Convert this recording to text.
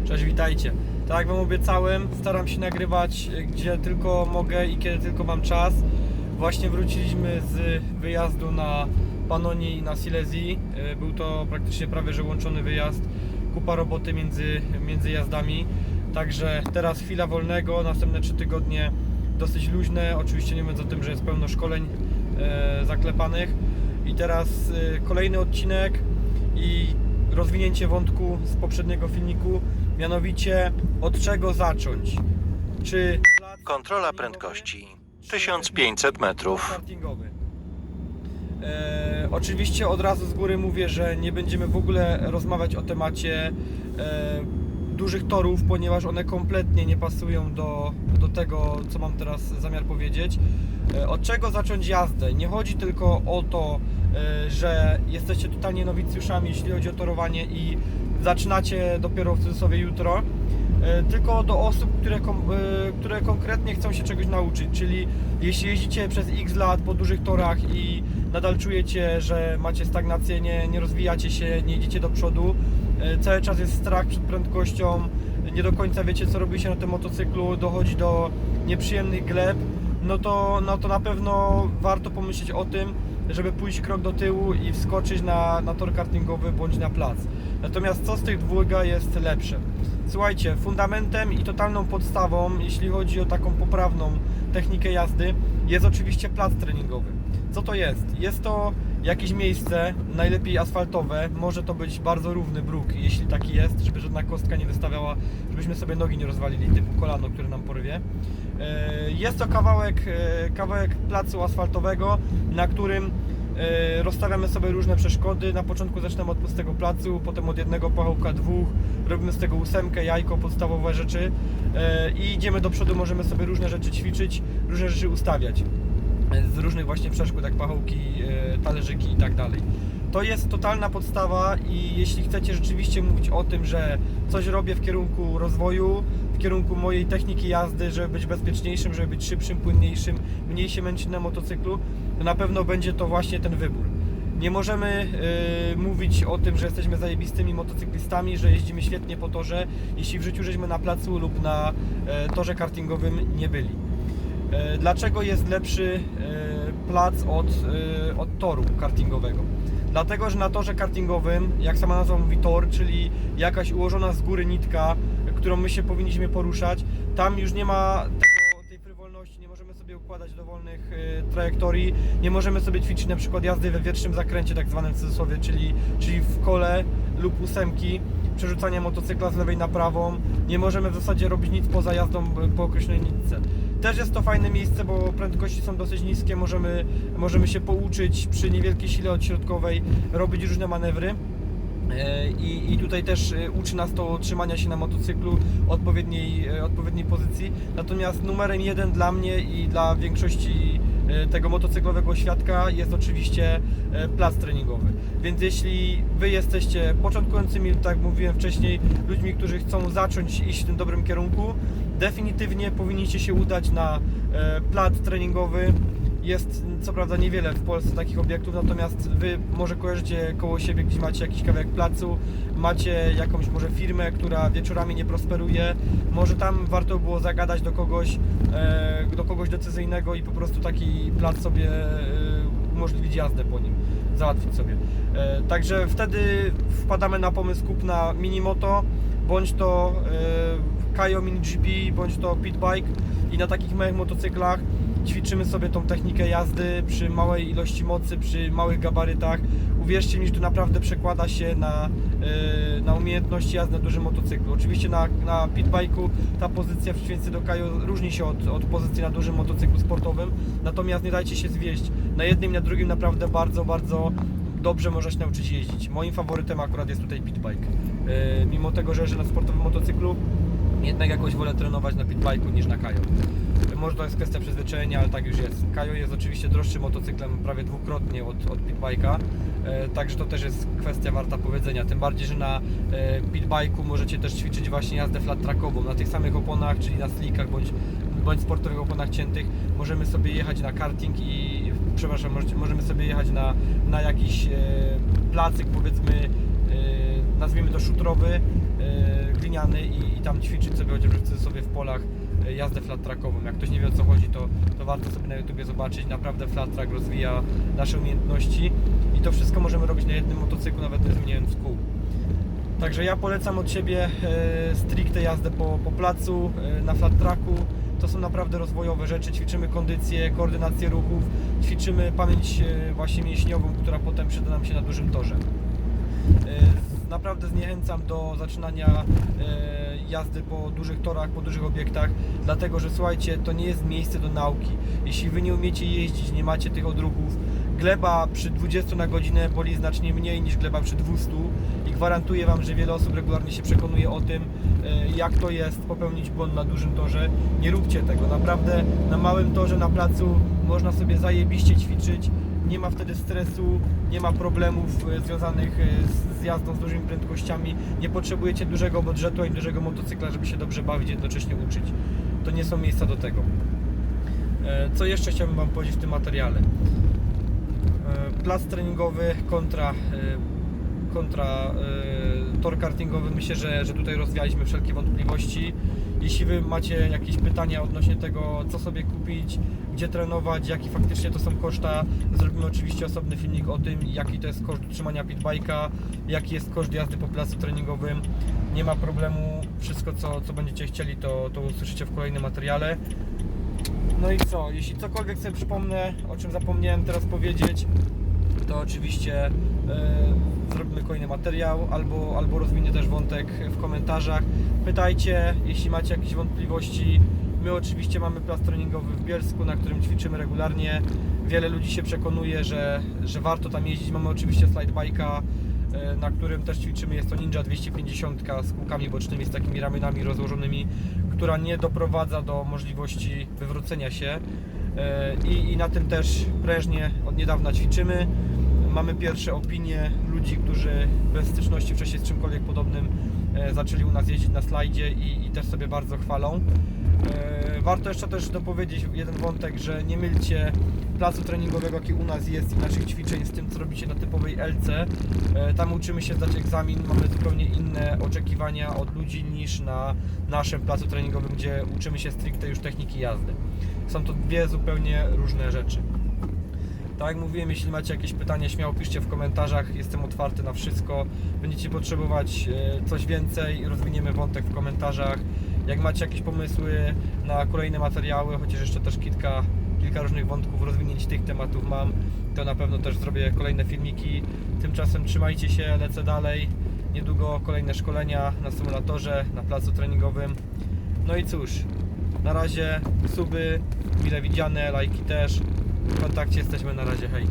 Cześć, witajcie. Tak jak Wam obiecałem, staram się nagrywać gdzie tylko mogę i kiedy tylko mam czas. Właśnie wróciliśmy z wyjazdu na Pannonii i na Silesii. Był to praktycznie prawie że łączony wyjazd. Kupa roboty między jazdami. Także teraz chwila wolnego, następne 3 tygodnie dosyć luźne. Oczywiście nie mówiąc o tym, że jest pełno szkoleń zaklepanych. I teraz kolejny odcinek i rozwinięcie wątku z poprzedniego filmiku, mianowicie od czego zacząć? Czy Kontrola prędkości 1500 metrów. kartingowy? Oczywiście od razu z góry mówię, że nie będziemy w ogóle rozmawiać o temacie dużych torów, ponieważ one kompletnie nie pasują do tego, co mam teraz zamiar powiedzieć. Od czego zacząć jazdę? Nie chodzi tylko o to, że jesteście totalnie nowicjuszami, jeśli chodzi o torowanie i zaczynacie dopiero w cudzysłowie jutro, tylko do osób, które konkretnie chcą się czegoś nauczyć, czyli jeśli jeździcie przez x lat po dużych torach i nadal czujecie, że macie stagnację, nie rozwijacie się, nie idziecie do przodu, cały czas jest strach przed prędkością, nie do końca wiecie, co robi się na tym motocyklu, dochodzi do nieprzyjemnych gleb, no to na pewno warto pomyśleć o tym, żeby pójść krok do tyłu i wskoczyć na tor kartingowy bądź na plac. Natomiast co z tych dwójka jest lepsze? Słuchajcie, fundamentem i totalną podstawą, jeśli chodzi o taką poprawną technikę jazdy, jest oczywiście plac treningowy. Co to jest? Jest to jakieś miejsce, najlepiej asfaltowe, może to być bardzo równy bruk, jeśli taki jest, żeby żadna kostka nie wystawiała, żebyśmy sobie nogi nie rozwalili, typu kolano, które nam porwie. Jest to kawałek placu asfaltowego, na którym rozstawiamy sobie różne przeszkody. Na początku zaczynamy od pustego placu, potem od jednego pachołka, dwóch, robimy z tego ósemkę, jajko, podstawowe rzeczy i idziemy do przodu, możemy sobie różne rzeczy ćwiczyć, różne rzeczy ustawiać z różnych właśnie przeszkód, jak pachołki, talerzyki i tak dalej. To jest totalna podstawa i jeśli chcecie rzeczywiście mówić o tym, że coś robię w kierunku rozwoju, w kierunku mojej techniki jazdy, żeby być bezpieczniejszym, żeby być szybszym, płynniejszym, mniej się męczyć na motocyklu, to na pewno będzie to właśnie ten wybór. Nie możemy mówić o tym, że jesteśmy zajebistymi motocyklistami, że jeździmy świetnie po torze, jeśli w życiu żeśmy na placu lub na torze kartingowym nie byli. Dlaczego jest lepszy plac od toru kartingowego? Dlatego, że na torze kartingowym, jak sama nazwa mówi tor, czyli jakaś ułożona z góry nitka, którą my się powinniśmy poruszać, tam już nie ma tej frywolności, nie możemy sobie układać dowolnych trajektorii, nie możemy sobie ćwiczyć na przykład jazdy we wietrznym zakręcie, tak zwanym w cudzysłowie, czyli w kole lub ósemki, przerzucania motocykla z lewej na prawą, nie możemy w zasadzie robić nic poza jazdą po określonej nitce. Też jest to fajne miejsce, bo prędkości są dosyć niskie, możemy się pouczyć przy niewielkiej sile odśrodkowej robić różne manewry. I tutaj też uczy nas to trzymania się na motocyklu odpowiedniej pozycji. Natomiast numerem 1 dla mnie i dla większości tego motocyklowego świadka jest oczywiście plac treningowy. Więc jeśli Wy jesteście początkującymi, tak jak mówiłem wcześniej, ludźmi, którzy chcą zacząć iść w tym dobrym kierunku, definitywnie powinniście się udać na plac treningowy. Jest co prawda niewiele w Polsce takich obiektów, natomiast Wy może kojarzycie koło siebie, gdzie macie jakiś kawałek placu, macie jakąś może firmę, która wieczorami nie prosperuje, może tam warto było zagadać do kogoś decyzyjnego i po prostu taki plac sobie umożliwić jazdę po nim, załatwić sobie. Także wtedy wpadamy na pomysł kupna minimoto, bądź to Kajo Mini GP, bądź to Pitbike i na takich małych motocyklach ćwiczymy sobie tą technikę jazdy przy małej ilości mocy, przy małych gabarytach. Uwierzcie mi, że to naprawdę przekłada się na umiejętności jazdy na dużym motocyklu. Oczywiście na pitbike'u ta pozycja w przeciwieństwie do Kajo różni się od pozycji na dużym motocyklu sportowym, natomiast nie dajcie się zwieść. Na jednym i na drugim naprawdę bardzo, bardzo dobrze można się nauczyć jeździć. Moim faworytem akurat jest tutaj pitbike. Mimo tego, że jeżdżę na sportowym motocyklu, jednak jakoś wolę trenować na pitbike'u niż na Kajo. Może to jest kwestia przyzwyczajenia, ale tak już jest. Kajo jest oczywiście droższym motocyklem prawie dwukrotnie od pitbike'a, także to też jest kwestia warta powiedzenia. Tym bardziej, że na pitbike'u możecie też ćwiczyć właśnie jazdę flat trackową. Na tych samych oponach, czyli na slickach bądź sportowych oponach ciętych możemy sobie jechać na karting możemy sobie jechać na jakiś placyk, powiedzmy, nazwijmy to szutrowy, gliniany, tereny i tam ćwiczyć sobie, chociaż chce sobie w polach jazdę flat trackową. Jak ktoś nie wie, o co chodzi, to warto sobie na YouTubie zobaczyć. Naprawdę flat track rozwija nasze umiejętności i to wszystko możemy robić na jednym motocyklu, nawet nie zmieniając kół. Także ja polecam od siebie stricte jazdę po placu, na flat tracku. To są naprawdę rozwojowe rzeczy, ćwiczymy kondycję, koordynację ruchów, ćwiczymy pamięć właśnie mięśniową, która potem przyda nam się na dużym torze. Naprawdę zniechęcam do zaczynania jazdy po dużych torach, po dużych obiektach, dlatego że słuchajcie, to nie jest miejsce do nauki. Jeśli Wy nie umiecie jeździć, nie macie tych odruchów, gleba przy 20 na godzinę boli znacznie mniej niż gleba przy 200 i gwarantuję Wam, że wiele osób regularnie się przekonuje o tym, jak to jest popełnić błąd na dużym torze. Nie róbcie tego, naprawdę na małym torze, na placu można sobie zajebiście ćwiczyć, nie ma wtedy stresu, nie ma problemów związanych z jazdą z dużymi prędkościami, nie potrzebujecie dużego budżetu ani dużego motocykla, żeby się dobrze bawić i jednocześnie uczyć. To nie są miejsca do tego. Co jeszcze chciałbym Wam powiedzieć w tym materiale? Plac treningowy kontra tor kartingowy. Myślę, że tutaj rozwialiśmy wszelkie wątpliwości. Jeśli Wy macie jakieś pytania odnośnie tego, co sobie kupić, gdzie trenować, jaki faktycznie to są koszta, zrobimy oczywiście osobny filmik o tym, jaki to jest koszt utrzymania pitbike'a, jaki jest koszt jazdy po placu treningowym. Nie ma problemu, wszystko co będziecie chcieli, to usłyszycie w kolejnym materiale. No i co, jeśli cokolwiek sobie przypomnę, o czym zapomniałem teraz powiedzieć, to oczywiście zrobimy kolejny materiał, albo rozwinię też wątek w komentarzach. Pytajcie, jeśli macie jakieś wątpliwości. My oczywiście mamy plac treningowy w Bielsku, na którym ćwiczymy regularnie. Wiele ludzi się przekonuje, że warto tam jeździć. Mamy oczywiście slidebike'a, na którym też ćwiczymy. Jest to Ninja 250 z kółkami bocznymi, z takimi ramionami rozłożonymi, która nie doprowadza do możliwości wywrócenia się. I na tym też prężnie od niedawna ćwiczymy. Mamy pierwsze opinie ludzi, którzy bez styczności wcześniej z czymkolwiek podobnym zaczęli u nas jeździć na slajdzie i też sobie bardzo chwalą. Warto jeszcze też dopowiedzieć jeden wątek, że nie mylcie placu treningowego, jaki u nas jest, i naszych ćwiczeń z tym, co robicie na typowej LC. Tam uczymy się zdać egzamin, mamy zupełnie inne oczekiwania od ludzi niż na naszym placu treningowym, gdzie uczymy się stricte już techniki jazdy. Są to dwie zupełnie różne rzeczy. Tak jak mówiłem, jeśli macie jakieś pytania, śmiało piszcie w komentarzach, jestem otwarty na wszystko. Będziecie potrzebować coś więcej, rozwiniemy wątek w komentarzach. Jak macie jakieś pomysły na kolejne materiały, chociaż jeszcze też kilka różnych wątków, rozwinięć tych tematów mam, to na pewno też zrobię kolejne filmiki. Tymczasem trzymajcie się, lecę dalej. Niedługo kolejne szkolenia na symulatorze, na placu treningowym. No i cóż, na razie suby, mile widziane, lajki też. W kontakcie jesteśmy, na razie, hej.